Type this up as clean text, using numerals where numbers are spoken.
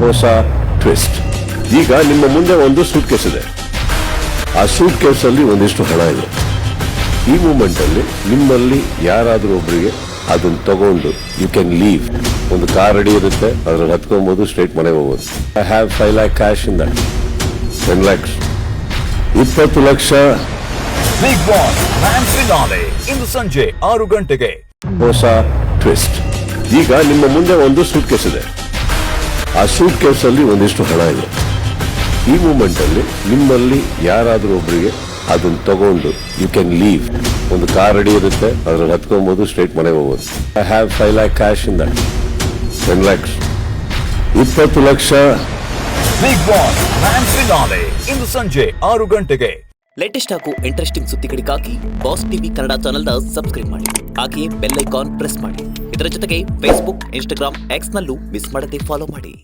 ಹೊಸ ಟ್ವಿಸ್ಟ್. ಈಗ ನಿಮ್ಮ ಮುಂದೆ ಒಂದು ಸೂಟ್ ಕೇಸ್ ಇದೆ. ಆ ಸೂಟ್ ಕೇಸ್ ಅಲ್ಲಿ ಒಂದಿಷ್ಟು ಹಣ ಇದೆ. ಈ ಮೂಮೆಂಟ್ ಅಲ್ಲಿ ನಿಮ್ಮಲ್ಲಿ ಯಾರಾದ್ರೂ ಒಬ್ಬರಿಗೆ ಅದನ್ನ ತಗೊಂಡು ಯು ಕ್ಯಾನ್ ಲೀವ್. ಒಂದು ಕಾರ್ ರೆಡಿ ಇರುತ್ತೆ, ಅದ್ರಲ್ಲಿ ಹತ್ಕೊಬಹುದು, ಸ್ಟ್ರೇಟ್ ಮನೆಗೆ ಹೋಗೋದು. I have 5 lakh cash in that. 10 lakhs, 20 ಲಕ್ಷ. ಬಿಗ್ ಬಾಸ್ ಗ್ರ್ಯಾಂಡ್ ಫಿನಾಲೆ ಇಂದು ಸಂಜೆ 6 ಗಂಟೆಗೆ. ಹೊಸ ಟ್ವಿಸ್ಟ್. ಈಗ ನಿಮ್ಮ ಮುಂದೆ ಒಂದು ಸೂಟ್ ಕೇಸ್ ಇದೆ. ಆ ಸೂಟ್ ಕೇಸ್ ಅಲ್ಲಿ ಒಂದಿಷ್ಟು ಹಣ ಇದೆ. ಈ ಮೂಮೆಂಟ್ ಅಲ್ಲಿ ನಿಮ್ಮಲ್ಲಿ ಯಾರಾದ್ರೂ ಒಬ್ಬರಿಗೆ ಅದನ್ನ ತಗೊಂಡು ಯು ಕ್ಯಾನ್ ಲೀವ್. ಒಂದು ಕಾರ್ ರೆಡಿ ಇರುತ್ತೆ, ಅದ್ರಲ್ಲಿ ಹತ್ಕೊಬಹುದು, ಸ್ಟ್ರೇಟ್ ಮನೆಗೆ ಹೋಗೋದು. I have 5 lakh cash in that. 10 lakhs, 20 ಲಕ್ಷ. ಬಿಗ್ ಬಾಸ್ ಗ್ರ್ಯಾಂಡ್ ಫಿನಾಲೆ ಇಂದು ಸಂಜೆ 6 ಗಂಟೆಗೆ. ಲೇಟೆಸ್ಟ್ ಹಾಗೂ ಇಂಟ್ರೆಸ್ಟಿಂಗ್ ಸುದ್ದಿಗಳಿಗಾಗಿ ಬಾಸ್ ಟಿವಿ ಕನ್ನಡ ಚಾನೆಲ್ನ ಸಬ್ಸ್ಕ್ರೈಬ್ ಮಾಡಿ. ಹಾಗೆಯೇ ಬೆಲ್ ಐಕಾನ್ ಪ್ರೆಸ್ ಮಾಡಿ. ಇದರ ಜೊತೆಗೆ ಫೇಸ್ಬುಕ್, ಇನ್ಸ್ಟಾಗ್ರಾಮ್, ಎಕ್ಸ್ ನಲ್ಲೂ ಮಿಸ್ ಮಾಡದೆ ಫಾಲೋ ಮಾಡಿ.